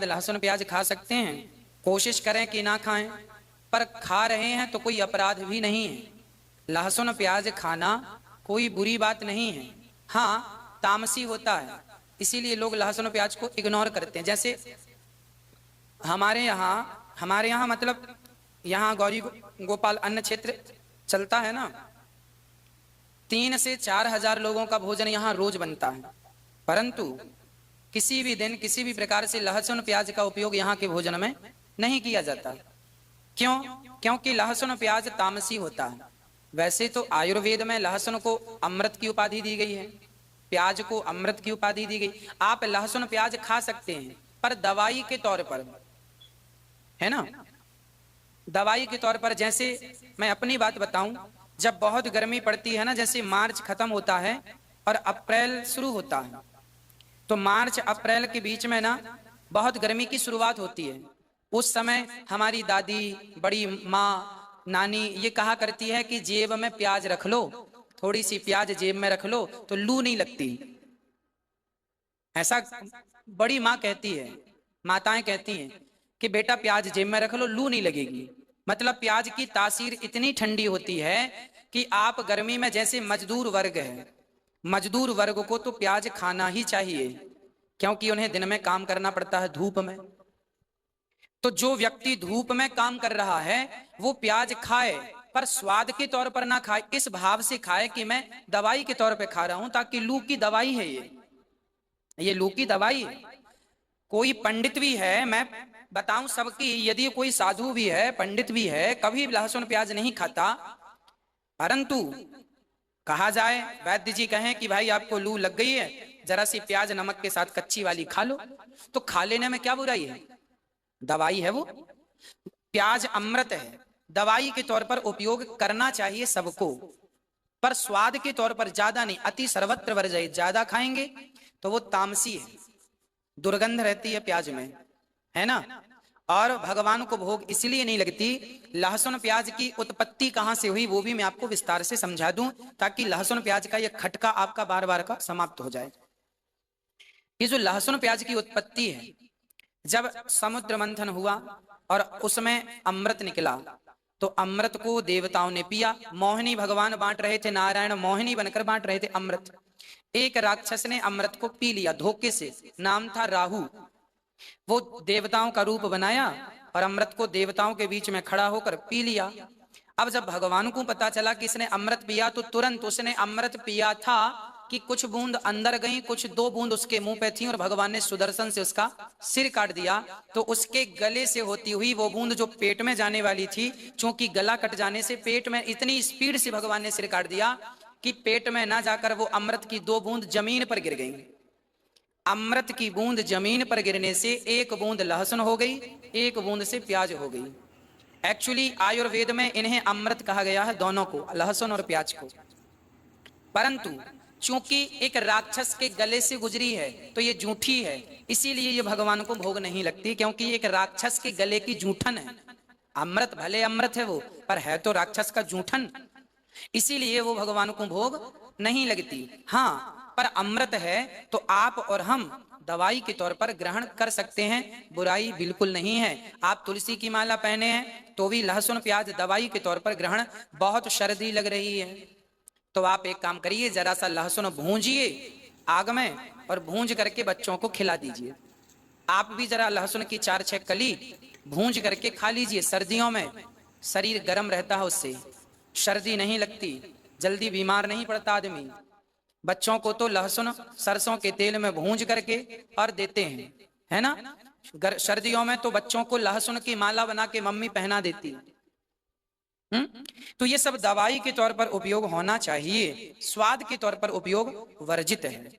लहसुन प्याज खा सकते हैं, कोशिश करें कि ना खाएं, पर खा रहे हैं तो कोई अपराध भी नहीं है। लहसुन प्याज खाना कोई बुरी बात नहीं है। हाँ, तामसी होता है, इसीलिए लोग लहसुन प्याज को इग्नोर करते हैं। जैसे हमारे यहाँ मतलब यहाँ गौरी गोपाल अन्न क्षेत्र चलता है ना, 3 से 4 हजार लोगों का भोजन यहाँ रोज बनता है, परंतु किसी भी दिन किसी भी प्रकार से लहसुन प्याज का उपयोग यहाँ के भोजन में नहीं किया जाता। क्यों? क्योंकि लहसुन प्याज तामसी होता है। वैसे तो आयुर्वेद में लहसुन को अमृत की उपाधि दी गई है, प्याज को अमृत की उपाधि दी गई। आप लहसुन प्याज खा सकते हैं, पर दवाई के तौर पर, है ना, दवाई के तौर पर। जैसे मैं अपनी बात बताऊं, जब बहुत गर्मी पड़ती है ना, जैसे मार्च खत्म होता है और अप्रैल शुरू होता है, तो मार्च अप्रैल के बीच में ना बहुत गर्मी की शुरुआत होती है। उस समय हमारी दादी, बड़ी माँ, नानी ये कहा करती है कि जेब में प्याज रख लो, थोड़ी सी प्याज जेब में रख लो तो लू नहीं लगती। ऐसा बड़ी माँ कहती है, माताएं कहती हैं कि बेटा प्याज जेब में रख लो, लू नहीं लगेगी। मतलब प्याज की तासीर इतनी ठंडी होती है कि आप गर्मी में, जैसे मजदूर वर्ग है, मजदूर वर्ग को तो प्याज खाना ही चाहिए, क्योंकि उन्हें दिन में काम करना पड़ता है धूप में। तो जो व्यक्ति धूप में काम कर रहा है वो प्याज खाए, पर स्वाद के तौर पर ना खाए, इस भाव से खाए कि मैं दवाई के तौर पे खा रहा हूं, ताकि लू की दवाई है ये लू की दवाई है। कोई पंडित भी है, मैं बताऊं सबकी, यदि कोई साधु भी है, पंडित भी है, कभी लहसुन प्याज नहीं खाता, परंतु कहा जाए, वैद्य जी कहें कि भाई आपको लू लग गई है, जरा सी प्याज नमक के साथ कच्ची वाली खा लो, तो खा लेने में क्या बुराई है? दवाई है वो। प्याज अमृत है, दवाई के तौर पर उपयोग करना चाहिए सबको, पर स्वाद के तौर पर ज्यादा नहीं। अति सर्वत्र वर्जयेत्, ज्यादा खाएंगे तो वो तामसी है, दुर्गंध रहती है प्याज में, है ना, और भगवान को भोग इसलिए नहीं लगती। लहसुन प्याज की उत्पत्ति कहां से हुई वो भी मैं आपको विस्तार से समझा दूं, ताकि लहसुन प्याज का यह खटका आपका बार बार का समाप्त हो जाए। ये जो लहसुन प्याज की उत्पत्ति है, जब समुद्र मंथन हुआ और उसमें अमृत निकला, तो अमृत को देवताओं ने पिया। मोहिनी भगवान बांट रहे थे, नारायण मोहिनी बनकर बांट रहे थे अमृत। एक राक्षस ने अमृत को पी लिया धोखे से, नाम था राहु। वो देवताओं का रूप बनाया और अमृत को देवताओं के बीच में खड़ा होकर पी लिया। अब जब भगवान को पता चला कि इसने अमृत पिया, तो तुरंत उसने अमृत पिया था कि कुछ बूंद अंदर गई, कुछ 2 बूंद उसके मुंह पे थी, और भगवान ने सुदर्शन से उसका सिर काट दिया। तो उसके गले से होती हुई वो बूंद जो पेट में जाने वाली थी, चूंकि गला कट जाने से पेट में इतनी स्पीड से भगवान ने सिर काट दिया कि पेट में ना जाकर वो अमृत की 2 बूंद जमीन पर गिर गई। अमृत की बूंद जमीन पर गिरने से 1 बूंद लहसुन हो गई, 1 बूंद से प्याज हो गई। एक्चुअली आयुर्वेद में इन्हें अमृत कहा गया है, दोनों को, लहसुन और प्याज को। परंतु चूंकि एक राक्षस के गले से गुजरी है तो ये जूठी है, इसीलिए ये भगवान को भोग नहीं लगती, क्योंकि एक राक्षस के गले की जूठन है। अमृत भले अमृत है वो, पर है तो राक्षस का जूठन, इसीलिए वो भगवान को भोग नहीं लगती। हाँ, पर अमृत है तो आप और हम दवाई के तौर पर ग्रहण कर सकते हैं, बुराई बिल्कुल नहीं है। आप तुलसी की माला पहने हैं तो भी लहसुन प्याज दवाई के तौर पर ग्रहण, बहुत सर्दी लग रही है तो आप एक काम करिए, जरा सा लहसुन भूंजिए आग में और भूंज करके बच्चों को खिला दीजिए। आप भी जरा लहसुन की 4-6 कली भूंज करके खा लीजिए। सर्दियों में शरीर गर्म रहता है, उससे सर्दी नहीं लगती, जल्दी बीमार नहीं पड़ता आदमी। बच्चों को तो लहसुन सरसों के तेल में भूंज करके और देते हैं, है ना। सर्दियों में तो बच्चों को लहसुन की माला बना के मम्मी पहना देती है। तो ये सब दवाई के तौर पर उपयोग होना चाहिए, स्वाद के तौर पर उपयोग वर्जित है।